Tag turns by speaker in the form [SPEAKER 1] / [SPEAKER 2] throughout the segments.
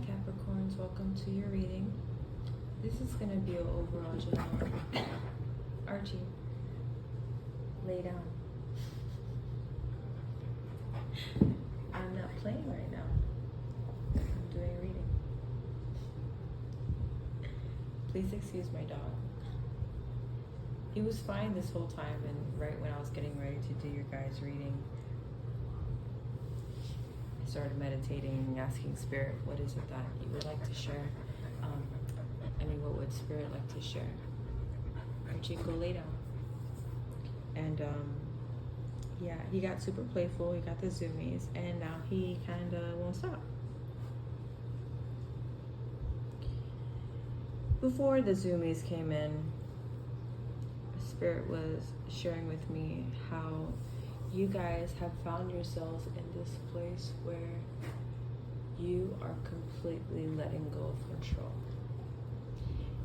[SPEAKER 1] Capricorns, welcome to your reading. This is going to be an overall general. Archie, lay down. I'm not playing right now. I'm doing a reading. Please excuse my dog. He was fine this whole time, and right when I was getting ready to do your guys' reading, I started meditating and asking Spirit, what is it that you would like to share? What would Spirit like to share? Archie, go lay down. And yeah, he got super playful. He got the zoomies, and now he kind of won't stop. Before the zoomies came in, Spirit was sharing with me how you guys have found yourselves in this place where you are completely letting go of control.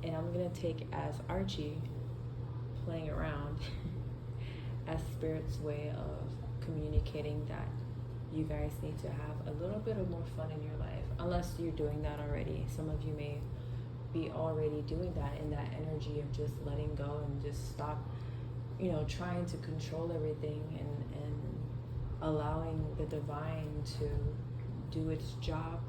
[SPEAKER 1] And I'm going to take as Archie playing around as Spirit's way of communicating that you guys need to have a little bit of more fun in your life. Unless you're doing that already. Some of you may be already doing that, in that energy of just letting go and just stop, trying to control everything and allowing the divine to do its job.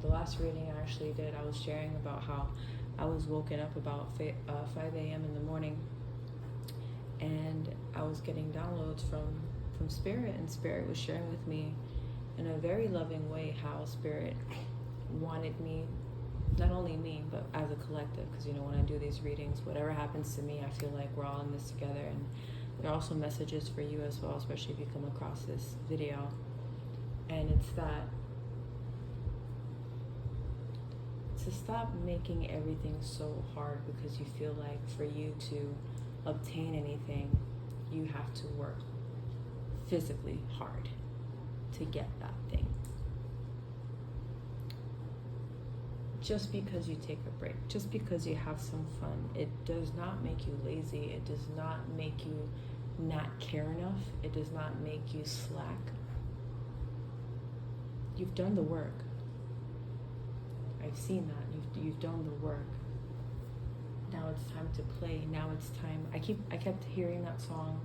[SPEAKER 1] The last reading I actually did, I was sharing about how I was woken up about 5 a.m. in the morning, and I was getting downloads from Spirit, and Spirit was sharing with me in a very loving way how Spirit wanted me, not only me, but as a collective, because when I do these readings, whatever happens to me, I feel like we're all in this together. And there are also messages for you as well, especially if you come across this video. And it's that to stop making everything so hard, because you feel like for you to obtain anything, you have to work physically hard to get that thing. Just because you take a break, just because you have some fun, it does not make you lazy. It does not make you not care enough. It does not make you slack. You've done the work. I've seen that. You've done the work. Now it's time to play. Now it's time. I kept hearing that song,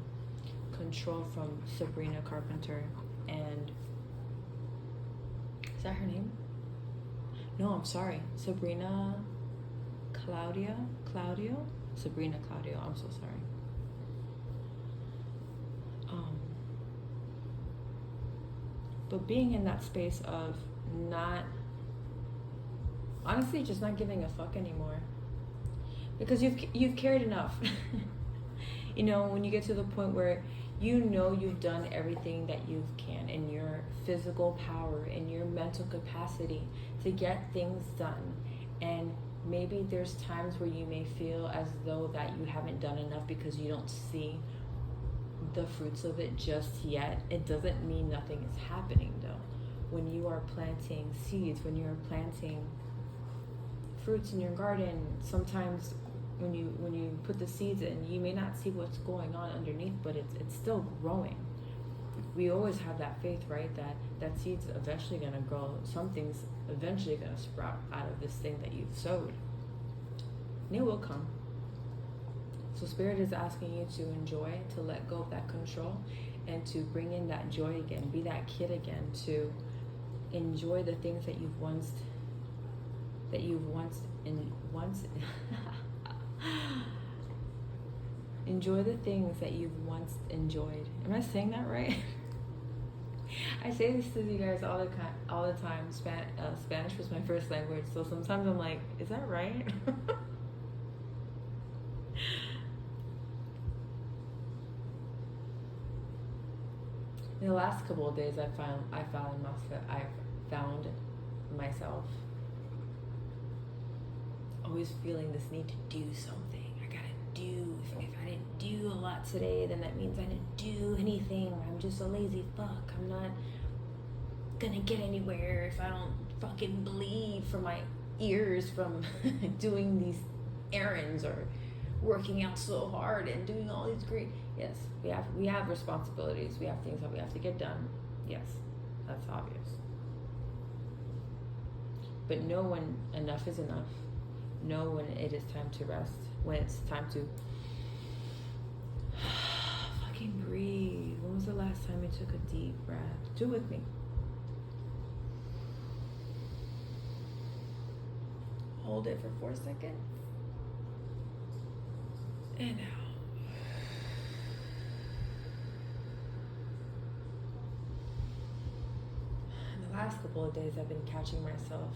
[SPEAKER 1] Control, from Sabrina Carpenter, and is that her name? No, I'm sorry. Sabrina Claudio? Sabrina Claudio, I'm so sorry. But being in that space of honestly, just not giving a fuck anymore. Because you've cared enough. When you get to the point where you've done everything that you can in your physical power, in your mental capacity to get things done. And maybe there's times where you may feel as though that you haven't done enough because you don't see the fruits of it just yet. It doesn't mean nothing is happening though. When you are planting seeds, when you're planting fruits in your garden, sometimes when you put the seeds in, you may not see what's going on underneath, but it's still growing. We always have that faith, right? That seed's eventually going to grow. Something's eventually going to sprout out of this thing that you've sowed. And it will come. So Spirit is asking you to enjoy, to let go of that control, and to bring in that joy again. Be that kid again, to enjoy the things that you've once enjoy the things that you've once enjoyed. Am I saying that right? I say this to you guys all the time. Spanish was my first language, so sometimes I'm like, is that right? In the last couple of days, I found myself always feeling this need to do something. I gotta do. If I didn't do a lot today, then that means I didn't do anything. I'm just a lazy fuck. I'm not gonna get anywhere if I don't fucking bleed from my ears from doing these errands or working out so hard and doing all these great. Yes, we have responsibilities. We have things that we have to get done. Yes, that's obvious. but know when enough is enough. Know when it is time to rest, when it's time to fucking breathe. When was the last time you took a deep breath? Do it with me. Hold it for 4 seconds. And out. In the last couple of days, I've been catching myself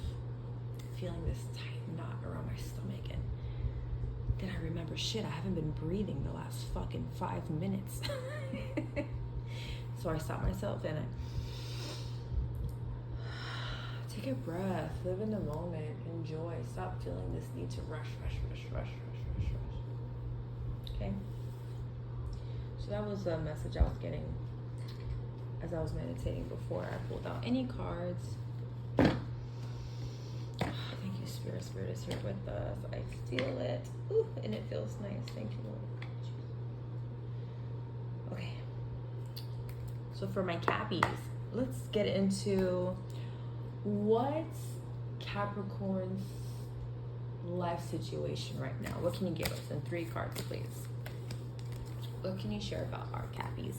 [SPEAKER 1] feeling this tight knot around my stomach, and then I remember, shit, I haven't been breathing the last fucking 5 minutes. So I stopped myself and I take a breath, live in the moment, enjoy, stop feeling this need to rush. Okay? So that was a message I was getting as I was meditating before I pulled out any cards. Thank you, Spirit. Spirit is here with us. I feel it. Ooh, and it feels nice. Thank you, Lord. Okay. So for my Cappies, let's get into what's Capricorn's life situation right now. What can you give us in 3 cards, please? What can you share about our Cappies?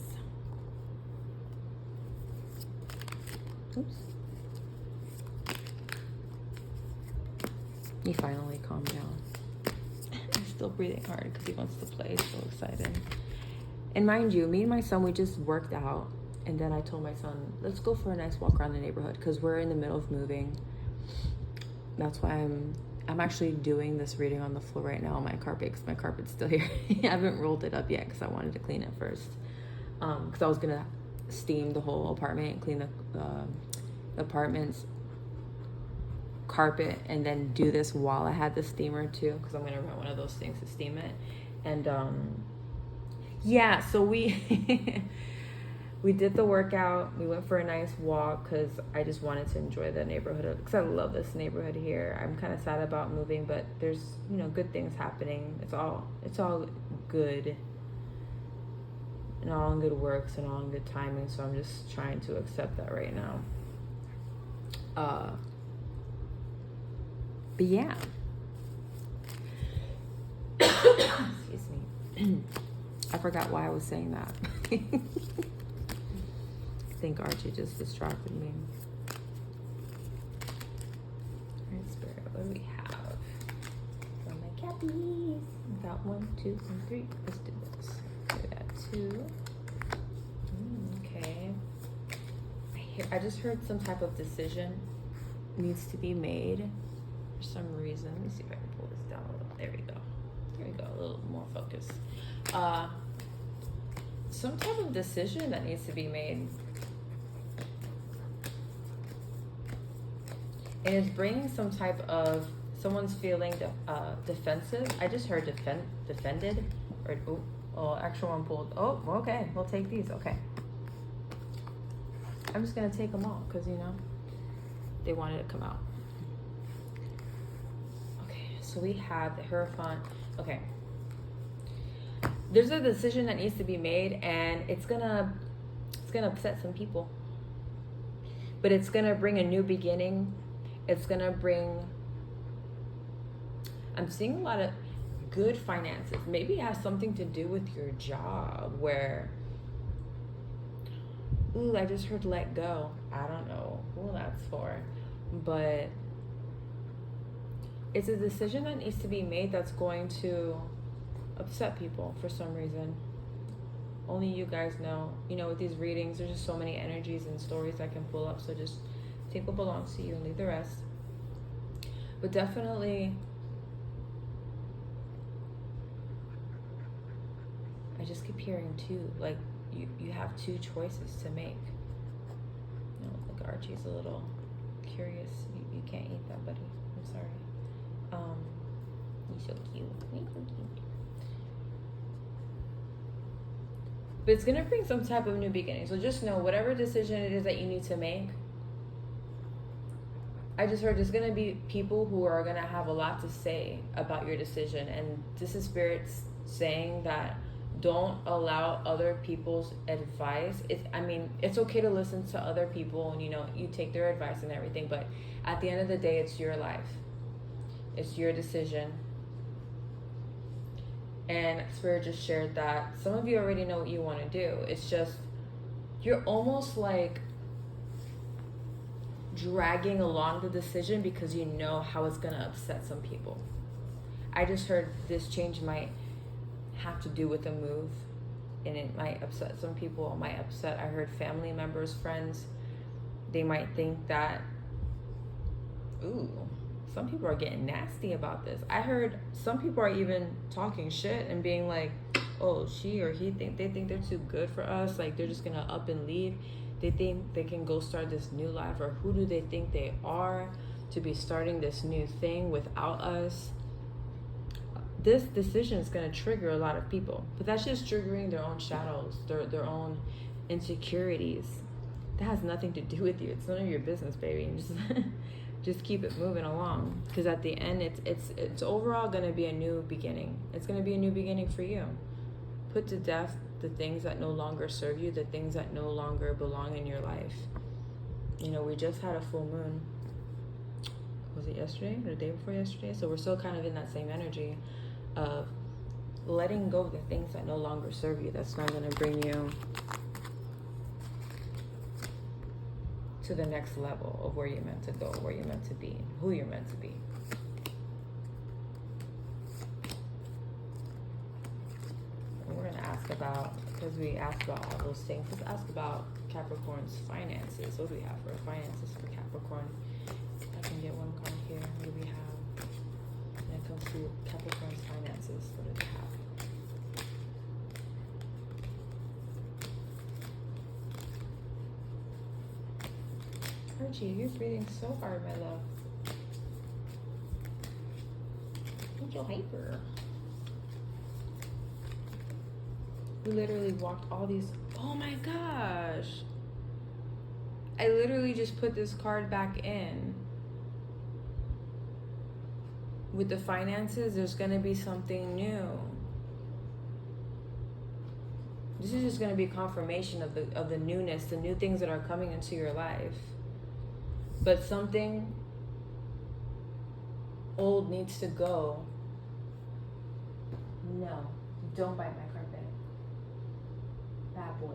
[SPEAKER 1] Oops. He finally calmed down. He's still breathing hard because he wants to play. He's so excited. And mind you, me and my son, we just worked out. And then I told my son, let's go for a nice walk around the neighborhood because we're in the middle of moving. That's why I'm actually doing this reading on the floor right now on my carpet because my carpet's still here. I haven't rolled it up yet because I wanted to clean it first. Because I was going to steam the whole apartment and clean the apartment's carpet and then do this while I had the steamer too, because I'm going to rent one of those things to steam it. And yeah, so we we did the workout. We went for a nice walk because I just wanted to enjoy the neighborhood because I love this neighborhood here. I'm kind of sad about moving, but there's, you know, good things happening. It's all good and all in good works and all in good timing. So I'm just trying to accept that right now. But yeah. Excuse me. I forgot why I was saying that. I think Archie just distracted me. Alright, Spirit, what do we have? For my Cappies. Got 1, 2, and 3. Let's do this. Do that 2. Okay. I just heard some type of decision needs to be made for some reason. Let me see if I can pull this down a little. There we go. There we go. A little more focus. Some type of decision that needs to be made. And it's bringing some type of, someone's feeling defensive. I just heard defended. Or actual one pulled. Oh, okay. We'll take these. Okay. I'm just going to take them all because, you know, they wanted to come out. Okay, so we have the Hierophant. Okay. There's a decision that needs to be made, and it's gonna upset some people. But it's going to bring a new beginning. It's going to bring, I'm seeing a lot of good finances. Maybe it has something to do with your job where, ooh, I just heard let go. I don't know who that's for, but it's a decision that needs to be made that's going to upset people for some reason. Only you guys know. You know, with these readings, there's just so many energies and stories I can pull up, so just take what belongs to you and leave the rest. But definitely, I just keep hearing two, like you have 2 choices to make. You know, like Archie's a little curious. You can't eat that, buddy. I'm sorry. He's so cute. He's so cute. But it's gonna bring some type of new beginning. So just know whatever decision it is that you need to make. I just heard there's gonna be people who are gonna have a lot to say about your decision, and this is Spirit saying that don't allow other people's advice. It's okay to listen to other people, and you take their advice and everything, but at the end of the day, it's your life. It's your decision. And Spirit just shared that some of you already know what you want to do. It's just, you're almost like dragging along the decision because you know how it's going to upset some people. I just heard this change might have to do with a move, and it might upset some people. It might upset, I heard, family members, friends. They might think that, ooh, some people are getting nasty about this. I heard some people are even talking shit and being like, oh, she or he they think they're too good for us, like they're just gonna up and leave. They think they can go start this new life, or who do they think they are to be starting this new thing without us? This decision is going to trigger a lot of people, but that's just triggering their own shadows, their own insecurities. That has nothing to do with you. It's none of your business, baby. Just keep it moving along, because at the end, it's overall going to be a new beginning. It's going to be a new beginning for you. Put to death the things that no longer serve you, the things that no longer belong in your life. We just had a full moon. Was it yesterday or the day before yesterday? So we're still kind of in that same energy of letting go of the things that no longer serve you, that's not going to bring you to the next level of where you're meant to go, where you're meant to be, who you're meant to be. And we're going to ask about, because we asked about all those things, let's ask about Capricorn's finances. What do we have for finances for Capricorn? If I can get one card here, what do we have? When it comes to Capricorn's finances, what do they have? Archie, you're breathing so hard, my love. You're so hyper. We literally walked all these. Oh my gosh. I literally just put this card back in. With the finances, there's going to be something new. This is just going to be confirmation of the newness, the new things that are coming into your life. But something old needs to go. No, don't bite my carpet. Bad boy.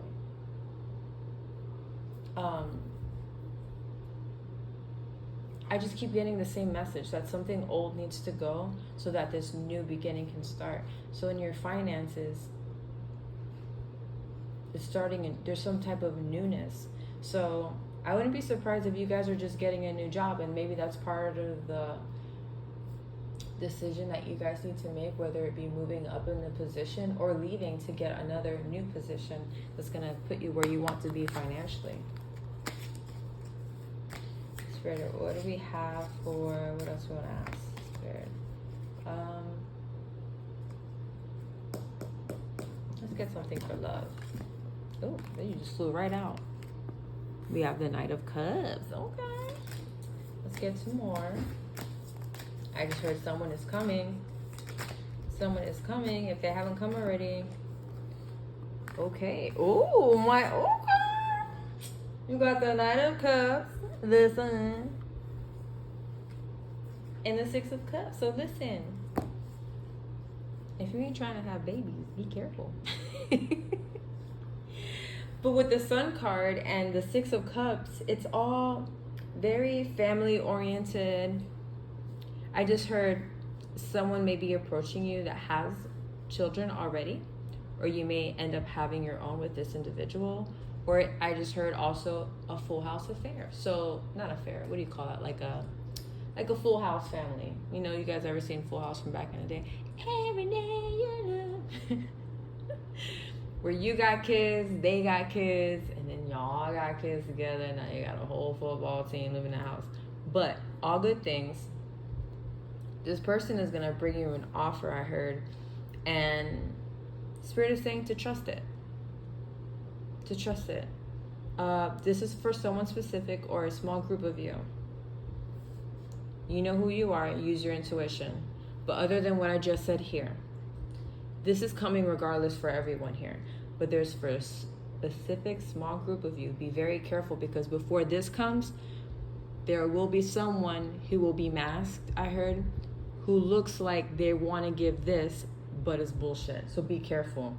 [SPEAKER 1] I just keep getting the same message that something old needs to go so that this new beginning can start. So in your finances, it's starting, there's some type of newness. So I wouldn't be surprised if you guys are just getting a new job, and maybe that's part of the decision that you guys need to make, whether it be moving up in the position or leaving to get another new position that's going to put you where you want to be financially. Spirit, what do we have for, what else we want to ask, Spirit? Let's get something for love. Oh, you just flew right out. We have the Knight of Cups. Okay. Let's get some more. I just heard someone is coming. Someone is coming if they haven't come already. Okay. Oh, my. Okay. You got the Knight of Cups, the Sun, and the Six of Cups. So listen. If you ain't trying to have babies, be careful. But with the Sun card and the Six of Cups, it's all very family oriented. I just heard someone may be approaching you that has children already, or you may end up having your own with this individual. Or I just heard also a full house affair. So not affair, what do you call that? Like a full house family. You know, you guys ever seen Full House from back in the day? Every day you love. Where you got kids, they got kids, and then y'all got kids together, and now you got a whole football team living in the house. But all good things. This person is going to bring you an offer, I heard. And Spirit is saying to trust it. To trust it. This is for someone specific or a small group of you. You know who you are. Use your intuition. But other than what I just said here, This is coming regardless for everyone here. But there's for a specific small group of you. Be very careful, because before this comes, there will be someone who will be masked, I heard, who looks like they want to give this, but it's bullshit. So be careful.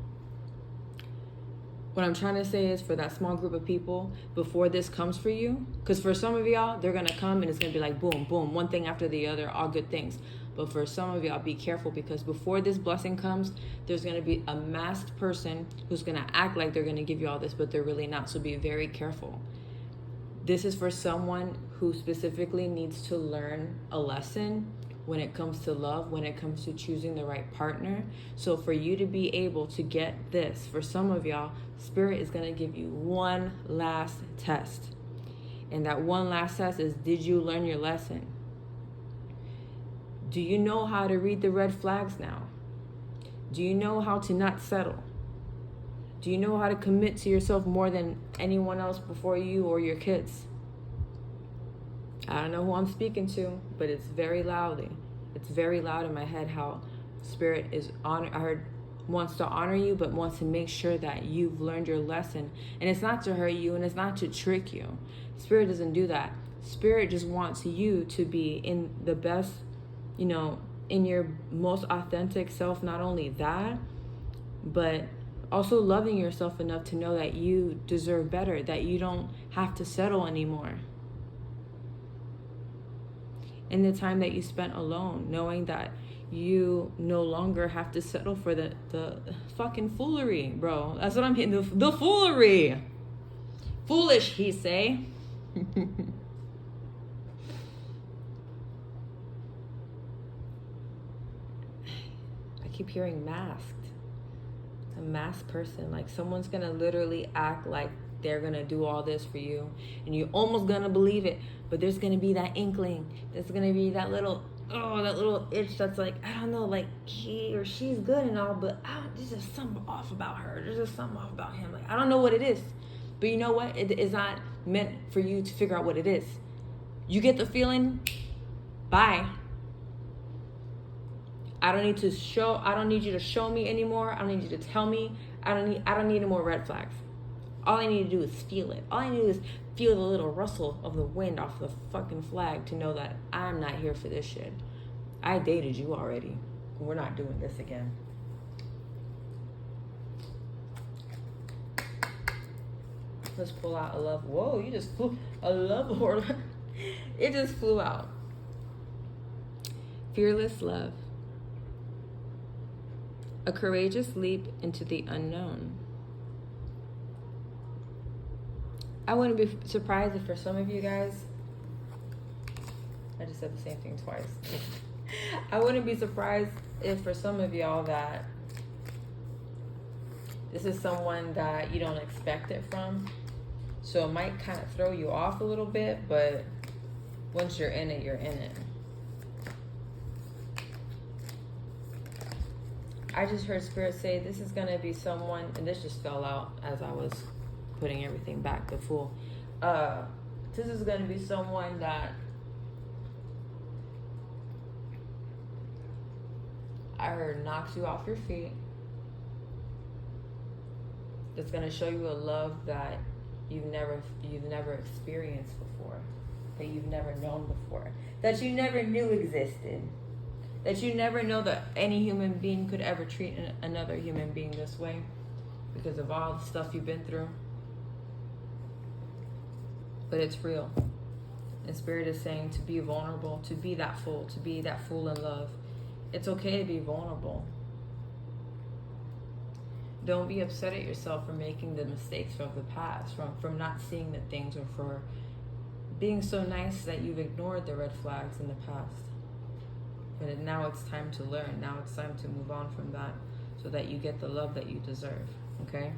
[SPEAKER 1] What I'm trying to say is, for that small group of people, before this comes for you, because for some of y'all, they're going to come and it's going to be like boom, boom, one thing after the other, all good things. But for some of y'all, be careful, because before this blessing comes, there's going to be a masked person who's going to act like they're going to give you all this, but they're really not. So be very careful. This is for someone who specifically needs to learn a lesson when it comes to love, when it comes to choosing the right partner. So for you to be able to get this, for some of y'all, Spirit is going to give you one last test. And that one last test is, did you learn your lesson? Do you know how to read the red flags now? Do you know how to not settle? Do you know how to commit to yourself more than anyone else before you or your kids? I don't know who I'm speaking to, but it's very loudly. It's very loud in my head how Spirit is wants to honor you, but wants to make sure that you've learned your lesson. And it's not to hurt you, and it's not to trick you. Spirit doesn't do that. Spirit just wants you to be in the best, in your most authentic self. Not only that, but also loving yourself enough to know that you deserve better, that you don't have to settle anymore. In the time that you spent alone, knowing that you no longer have to settle for the fucking foolery, bro. That's what I'm hitting, the foolery. Foolish, he say. I keep hearing masked. A masked person. Like someone's gonna literally act like they're gonna do all this for you, and you're almost gonna believe it, but there's gonna be that inkling. There's gonna be that little itch that's like, I don't know, like he or she's good and all, but there's just something off about her. There's just something off about him. Like, I don't know what it is. But you know what? It is not meant for you to figure out what it is. You get the feeling, bye. I don't need you to show me anymore. I don't need you to tell me. I don't need any more red flags. All I need to do is feel it. All I need to do is feel the little rustle of the wind off the fucking flag to know that I'm not here for this shit. I dated you already. We're not doing this again. Let's pull out a love. Whoa, you just flew a love order. It just flew out. Fearless love. A courageous leap into the unknown. I wouldn't be surprised if for some of you guys, I just said the same thing twice. I wouldn't be surprised if for some of y'all that this is someone that you don't expect it from. So it might kind of throw you off a little bit, but once you're in it, you're in it. I just heard Spirit say this is going to be someone, and this just fell out as I was putting everything back to full. This is going to be someone that I heard knocks you off your feet. That's going to show you a love that you've never experienced before, that you've never known before, that you never knew existed, that you never know that any human being could ever treat another human being this way because of all the stuff you've been through. But it's real. And Spirit is saying to be vulnerable, to be that fool in love. It's okay to be vulnerable. Don't be upset at yourself for making the mistakes of the past, from not seeing the things, or for being so nice that you've ignored the red flags in the past. But now it's time to learn. Now it's time to move on from that so that you get the love that you deserve. Okay?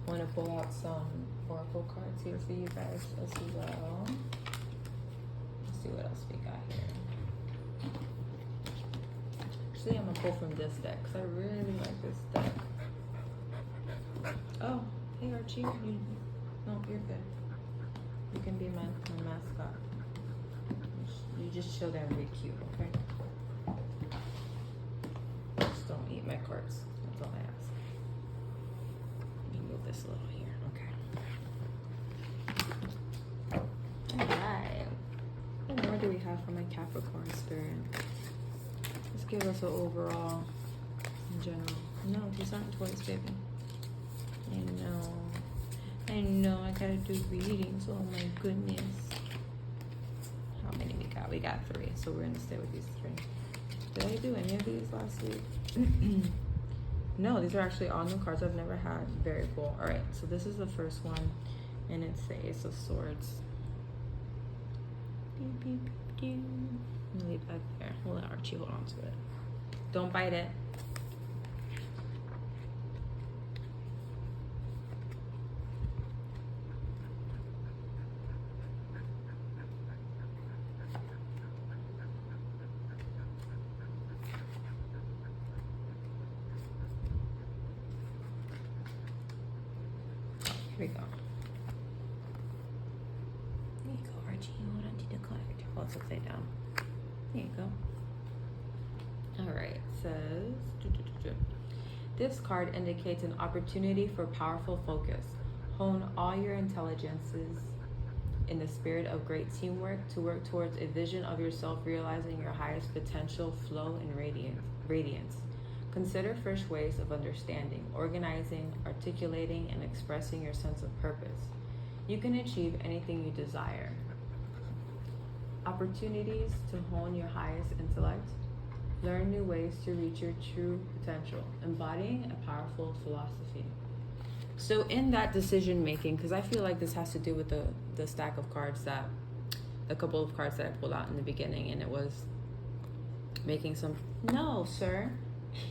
[SPEAKER 1] I want to pull out some oracle cards here for you guys as well. Let's see what else we got here. Actually, I'm going to pull from this deck because I really like this deck. Oh, hey Archie. No, you're good. You can be my mascot. You just chill there and be cute, okay? Just don't eat my cards. That's all I ask. Let me move this a little here. Okay. Alright. What more do we have for my Capricorn spirit? Let's give us an overall in general. No, these aren't toys, baby. I know, I gotta do readings. Oh my goodness. How many we got? We got 3, so we're gonna stay with these 3. Did I do any of these last week? No, these are actually all new cards I've never had. Very cool. Alright, so this is the first one, and it's the Ace of Swords. Beep, beep, beep, beep. I'm gonna leave that there. We'll let Archie hold on to it. Don't bite it. Here we go. There you go, Archie. Hold on to the card. Well, it's upside down. There you go. Alright, it says... This card indicates an opportunity for powerful focus. Hone all your intelligences in the spirit of great teamwork to work towards a vision of yourself realizing your highest potential, flow, and radiance. Consider fresh ways of understanding, organizing, articulating, and expressing your sense of purpose. You can achieve anything you desire. Opportunities to hone your highest intellect. Learn new ways to reach your true potential. Embodying a powerful philosophy. So in that decision making, because I feel like this has to do with the stack of cards that, a couple of cards that I pulled out in the beginning, and it was making some, no, sir.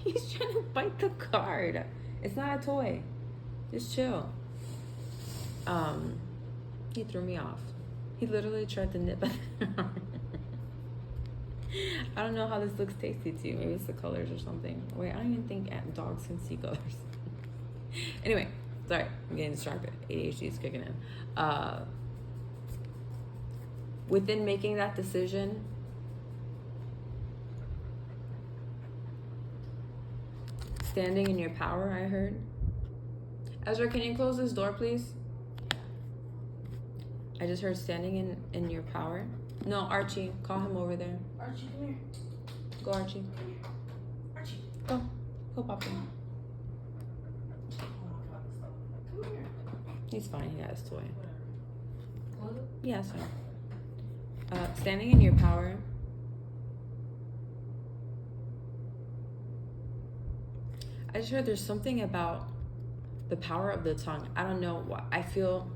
[SPEAKER 1] He's trying to bite the card. It's not a toy. Just chill. He threw me off. He literally tried to nip at the arm. I don't know how this looks tasty to you. Maybe it's the colors or something. Wait, I don't even think dogs can see colors. Anyway, sorry. I'm getting distracted. ADHD is kicking in. Within making that decision, standing in your power, I heard. Ezra, can you close this door, please? I just heard standing in your power. No, Archie, call him over there.
[SPEAKER 2] Archie, come here.
[SPEAKER 1] Go, Archie.
[SPEAKER 2] Come here. Archie.
[SPEAKER 1] Go, Papa.
[SPEAKER 2] Oh my God, stop. Come here.
[SPEAKER 1] He's fine. He got his toy.
[SPEAKER 2] What?
[SPEAKER 1] Yeah, that's fine. Standing in your power. I just heard there's something about the power of the tongue. I don't know why. I feel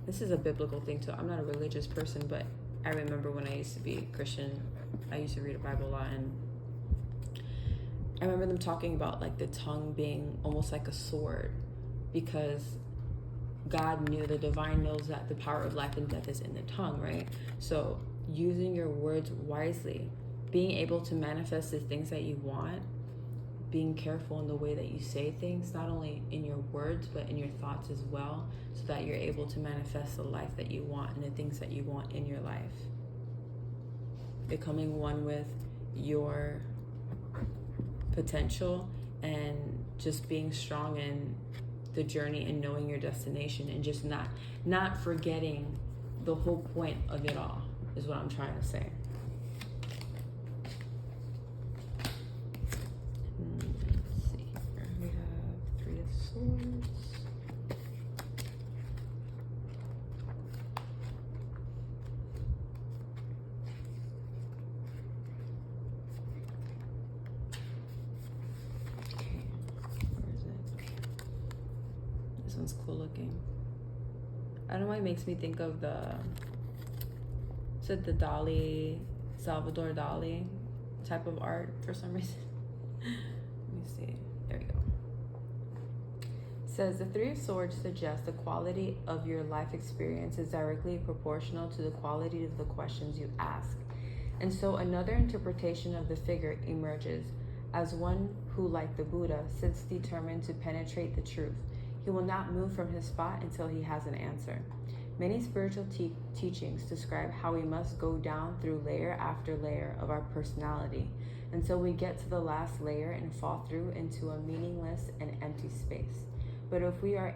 [SPEAKER 1] this is a biblical thing too. I'm not a religious person, but I remember when I used to be Christian, I used to read the Bible a lot, and I remember them talking about like the tongue being almost like a sword, because God knew, the divine knows that the power of life and death is in the tongue, right? So using your words wisely, being able to manifest the things that you want, being careful in the way that you say things, not only in your words, but in your thoughts as well, so that you're able to manifest the life that you want and the things that you want in your life. Becoming one with your potential and just being strong in the journey and knowing your destination, and just not forgetting the whole point of it all is what I'm trying to say. Let's see here. We have 3 of Swords. Okay, where is it? This one's cool looking. I don't know why it makes me think of the Dali, Salvador Dali type of art for some reason. Let me see. There we go. It says the 3 of Swords suggests the quality of your life experience is directly proportional to the quality of the questions you ask. And so another interpretation of the figure emerges as one who, like the Buddha, sits determined to penetrate the truth. He will not move from his spot until he has an answer. Many spiritual teachings describe how we must go down through layer after layer of our personality until we get to the last layer and fall through into a meaningless and empty space. But if we are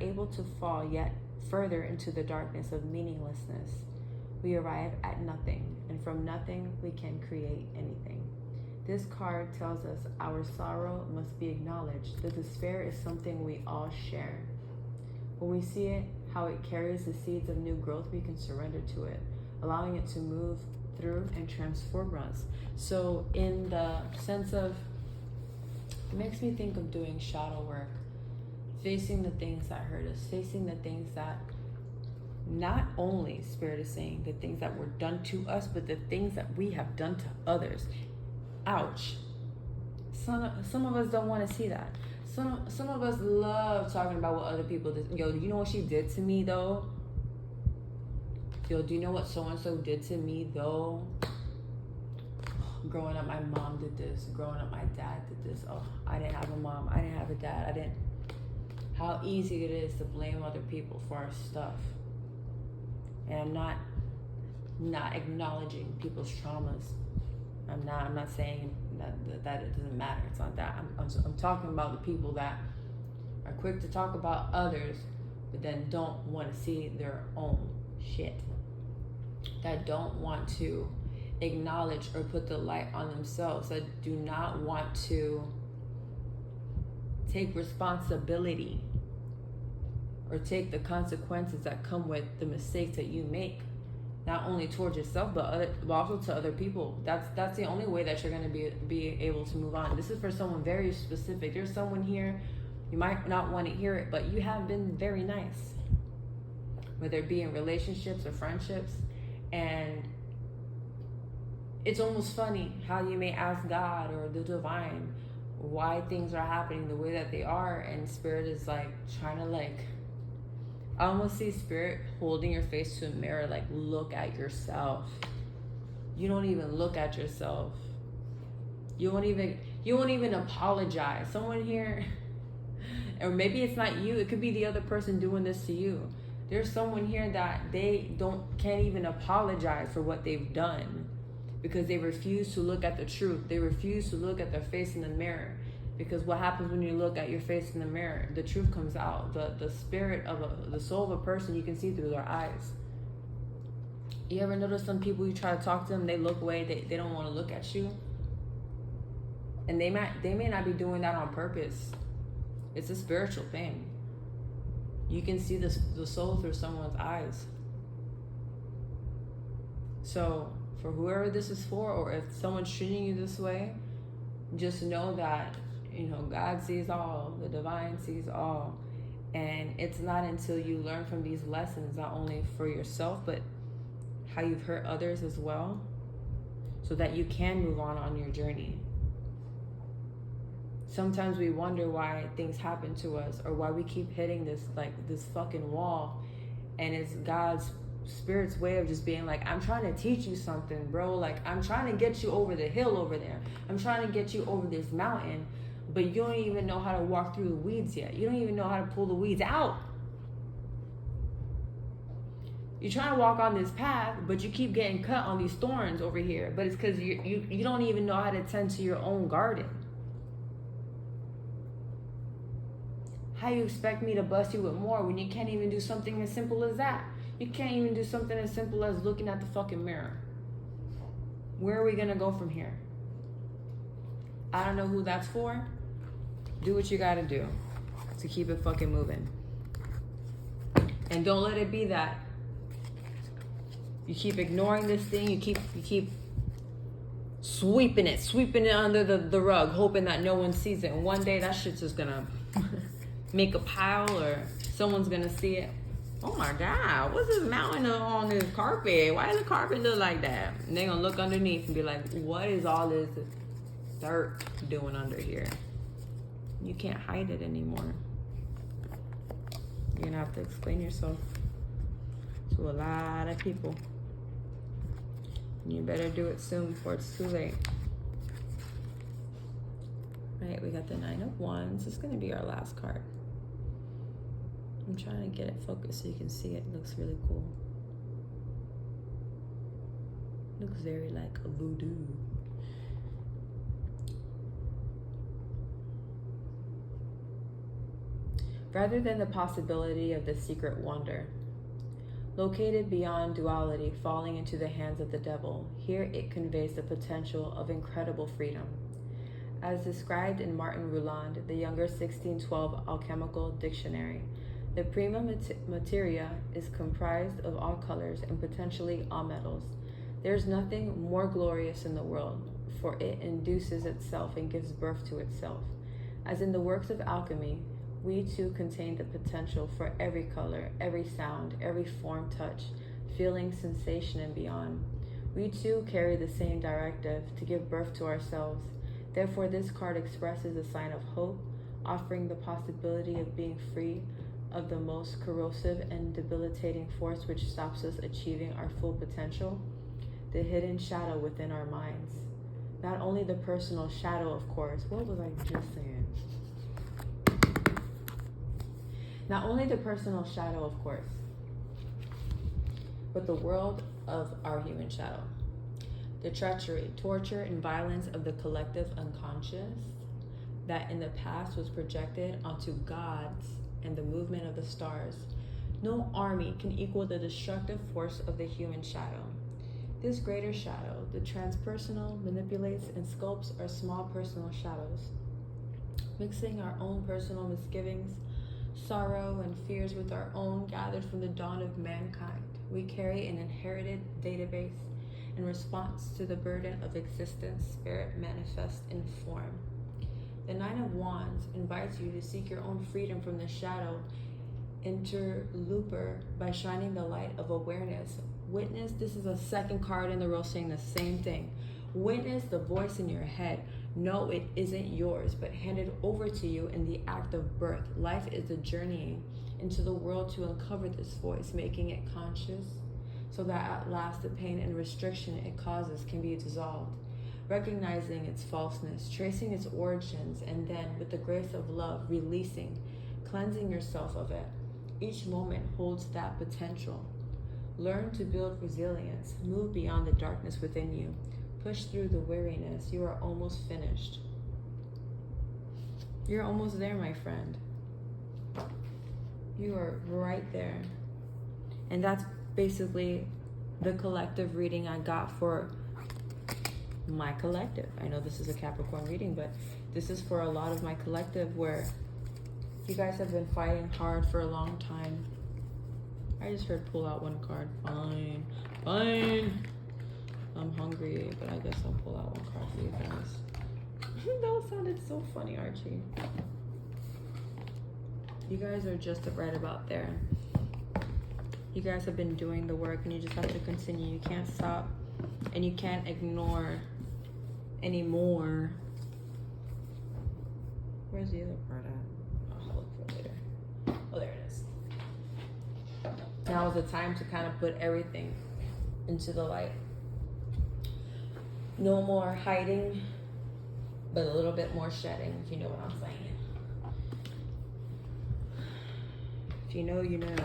[SPEAKER 1] able to fall yet further into the darkness of meaninglessness, we arrive at nothing, and from nothing we can create anything. This card tells us our sorrow must be acknowledged. The despair is something we all share. When we see it, how it carries the seeds of new growth, we can surrender to it, allowing it to move through and transform us. So in the sense of, it makes me think of doing shadow work, facing the things that hurt us, facing the things that, not only, Spirit is saying, the things that were done to us, but the things that we have done to others. Ouch. Some of us don't want to see that. Some of us love talking about what other people did. Yo, do you know what she did to me though? Yo, do you know what so-and-so did to me though? Growing up, my mom did this. Growing up, my dad did this. Oh, I didn't have a mom. I didn't have a dad. How easy it is to blame other people for our stuff. And I'm not acknowledging people's traumas. I'm not saying that it doesn't matter. It's not that. I'm talking about the people that are quick to talk about others, but then don't want to see their own shit. That don't want to acknowledge or put the light on themselves. That do not want to take responsibility or take the consequences that come with the mistakes that you make. Not only towards yourself, but also to other people. That's the only way that you're going to be able to move on. This is for someone very specific. There's someone here, you might not want to hear it, but you have been very nice. Whether it be in relationships or friendships. And it's almost funny how you may ask God or the divine why things are happening the way that they are. And Spirit is like trying to I almost see Spirit holding your face to a mirror, like, look at yourself. You don't even look at yourself. You won't even apologize. Someone here, or maybe it's not you, it could be the other person doing this to you. There's someone here that can't even apologize for what they've done because they refuse to look at the truth. They refuse to look at their face in the mirror. Because what happens when you look at your face in the mirror? The truth comes out. The spirit of the soul of a person, you can see through their eyes. You ever notice some people, you try to talk to them, they look away, they don't want to look at you? And they may not be doing that on purpose. It's a spiritual thing. You can see the soul through someone's eyes. So for whoever this is for, or if someone's treating you this way, just know that God sees all, the divine sees all. And it's not until you learn from these lessons, not only for yourself, but how you've hurt others as well, so that you can move on your journey. Sometimes we wonder why things happen to us, or why we keep hitting this fucking wall. And it's God's Spirit's way of just being like, I'm trying to teach you something, bro. Like, I'm trying to get you over the hill over there. I'm trying to get you over this mountain. But you don't even know how to walk through the weeds yet. You don't even know how to pull the weeds out. You're trying to walk on this path, but you keep getting cut on these thorns over here. But it's because you don't even know how to tend to your own garden. How you expect me to bust you with more when you can't even do something as simple as that? You can't even do something as simple as looking at the fucking mirror. Where are we going to go from here? I don't know who that's for. Do what you got to do to keep it fucking moving. And don't let it be that you keep ignoring this thing. You keep sweeping it under the rug, hoping that no one sees it. And one day that shit's just going to make a pile, or someone's going to see it. Oh my God, what's this mountain on this carpet? Why does the carpet look like that? And they're going to look underneath and be like, what is all this dirt doing under here? You can't hide it anymore. You're going to have to explain yourself to a lot of people. And you better do it soon before it's too late. All right, we got the 9 of Wands. It's going to be our last card. I'm trying to get it focused so you can see it. It looks really cool. Looks very like a voodoo. Rather than the possibility of the secret wonder, located beyond duality, falling into the hands of the devil, here it conveys the potential of incredible freedom. As described in Martin Rouland, the Younger 1612 Alchemical Dictionary, the prima materia is comprised of all colors and potentially all metals. There is nothing more glorious in the world, for it induces itself and gives birth to itself. As in the works of alchemy, we too contain the potential for every color, every sound, every form, touch, feeling, sensation, and beyond. We too carry the same directive to give birth to ourselves. Therefore, this card expresses a sign of hope, offering the possibility of being free of the most corrosive and debilitating force which stops us achieving our full potential, the hidden shadow within our minds. Not only the personal shadow, of course. What was I just saying? Not only the personal shadow, of course, but the world of our human shadow. The treachery, torture, and violence of the collective unconscious that in the past was projected onto gods and the movement of the stars. No army can equal the destructive force of the human shadow. This greater shadow, the transpersonal, manipulates and sculpts our small personal shadows, mixing our own personal misgivings, sorrow, and fears with our own gathered from the dawn of mankind. We carry an inherited database in response to the burden of existence, spirit manifest in form. The Nine of Wands invites you to seek your own freedom from the shadow interloper by shining the light of awareness. Witness, this is a second card in the row saying the same thing. Witness the voice in your head. No, it isn't yours, but handed over to you in the act of birth. Life is a journeying into the world to uncover this voice, making it conscious, so that at last the pain and restriction it causes can be dissolved. Recognizing its falseness, tracing its origins, and then, with the grace of love, releasing, cleansing yourself of it. Each moment holds that potential. Learn to build resilience. Move beyond the darkness within you. Push through the weariness. You are almost finished. You're almost there, my friend. You are right there. And that's basically the collective reading I got for my collective. I know this is a Capricorn reading, but this is for a lot of my collective where you guys have been fighting hard for a long time. I just heard pull out one card. Fine. Fine. I'm hungry, but I guess I'll pull out one card for you guys. That sounded so funny, Archie. You guys are just right about there. You guys have been doing the work and you just have to continue. You can't stop and you can't ignore anymore. Where's the other part at? I'll look for it later. Oh, there it is. Now is the time to kind of put everything into the light. No more hiding, but a little bit more shedding, if you know what I'm saying. If you know, you know.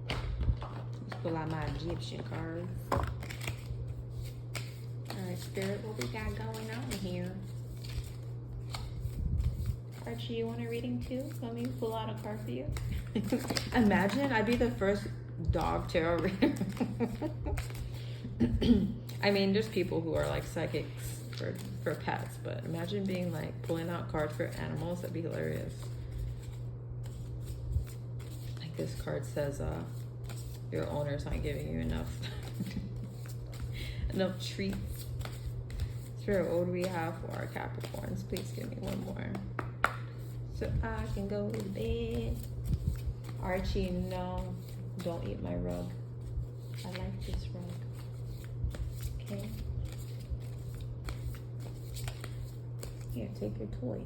[SPEAKER 1] Let's pull out my Egyptian cards. Alright, Spirit, what we got going on here? Archie, you want a reading too? Let me pull out a card for you. Imagine I'd be the first dog tarot reader. I mean, there's people who are like psychics for pets, but imagine being like pulling out cards for animals. That'd be hilarious. Like this card says, your owner's not giving you enough enough treats. Spirit, what do we have for our Capricorns? Please give me one more so I can go to bed. Archie, no, don't eat my rug. I like this rug. Okay. Here, take your toy.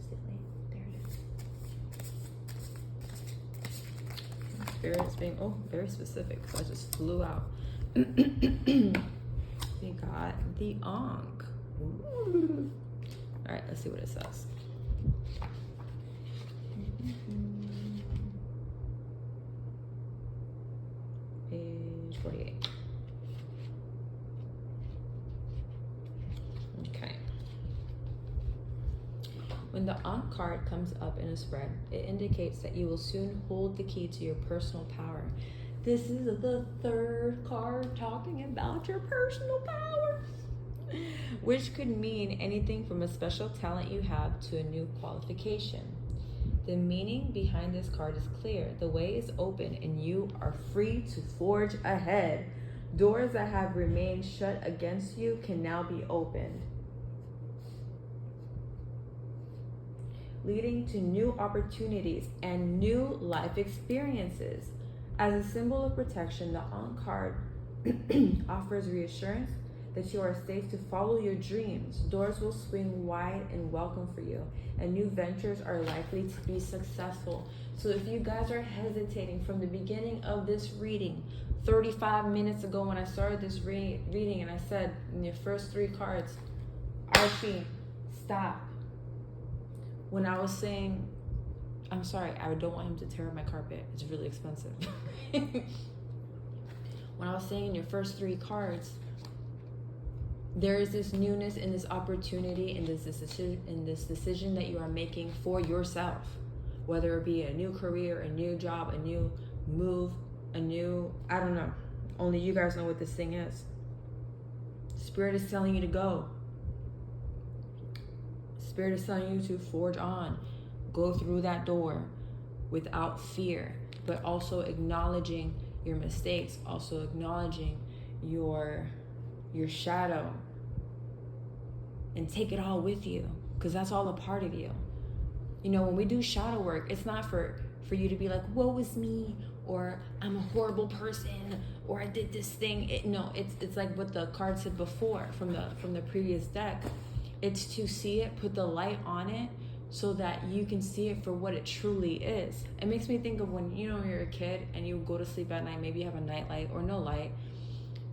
[SPEAKER 1] Silly. There it is. Spirit's being, very specific, so I just flew out. We got the Ankh. Alright, let's see what it says. 48. Okay. When the Ankh card comes up in a spread, it indicates that you will soon hold the key to your personal power. This is the third card talking about your personal power, which could mean anything from a special talent you have to a new qualification. The meaning behind this card is clear. The way is open and you are free to forge ahead. Doors that have remained shut against you can now be opened, leading to new opportunities and new life experiences. As a symbol of protection, the Ankh card offers reassurance that you are safe to follow your dreams. Doors will swing wide and welcome for you, and new ventures are likely to be successful. So if you guys are hesitating from the beginning of this reading, 35 minutes ago when I started this reading and I said in your first 3 cards, Archie, stop. When I was saying, I'm sorry, I don't want him to tear up my carpet. It's really expensive. When I was saying in your first 3 cards, there is this newness and this opportunity and this decision that you are making for yourself, whether it be a new career, a new job, a new move, I don't know. Only you guys know what this thing is. Spirit is telling you to go. Spirit is telling you to forge on. Go through that door without fear, but also acknowledging your mistakes, also acknowledging your shadow, and take it all with you, because that's all a part of you. You know, when we do shadow work, it's not for you to be like, woe is me, or I'm a horrible person, or I did this thing. It's like what the card said before from the previous deck. It's to see it, put the light on it, so that you can see it for what it truly is. It makes me think of when you're a kid and you go to sleep at night, maybe you have a night light or no light.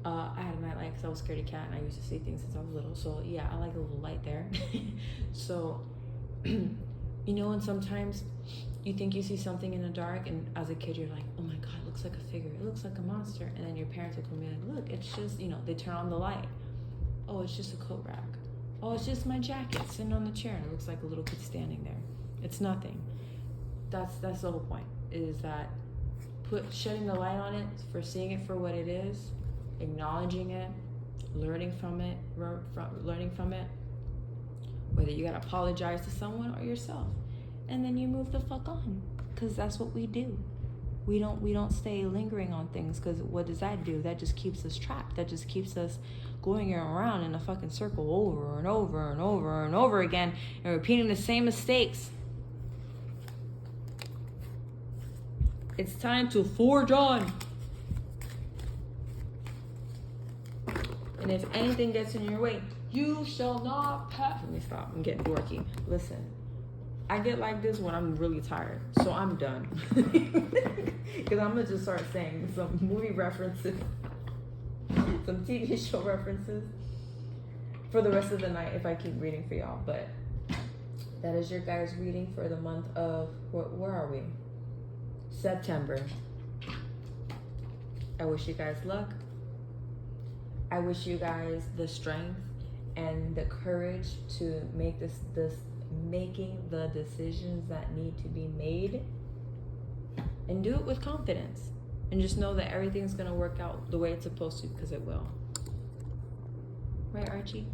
[SPEAKER 1] I had a night light because I was scared of cat and I used to see things since I was little. So yeah, I like a little light there. So, and sometimes you think you see something in the dark, and as a kid you're like, oh my God, it looks like a figure. It looks like a monster. And then your parents will come in and look, it's just, they turn on the light. Oh, it's just a coat rack. Oh, it's just my jacket sitting on the chair and it looks like a little kid standing there. It's nothing. That's the whole point, is that shedding the light on it, for seeing it for what it is, acknowledging it, learning from it, whether you gotta apologize to someone or yourself, and then you move the fuck on, because that's what we do. We don't stay lingering on things, because what does that do? That just keeps us trapped. That just keeps us going around in a fucking circle over and over and over and over again, and repeating the same mistakes. It's time to forge on. And if anything gets in your way, you shall not pass. Let me stop. I'm getting dorky. Listen, I get like this when I'm really tired, so I'm done. Because I'm going to just start saying some movie references, some TV show references for the rest of the night if I keep reading for y'all. But that is your guys' reading for the month of, where are we? September. I wish you guys luck. I wish you guys the strength and the courage to make making the decisions that need to be made, and do it with confidence, and just know that everything's going to work out the way it's supposed to, because it will. Right, Archie?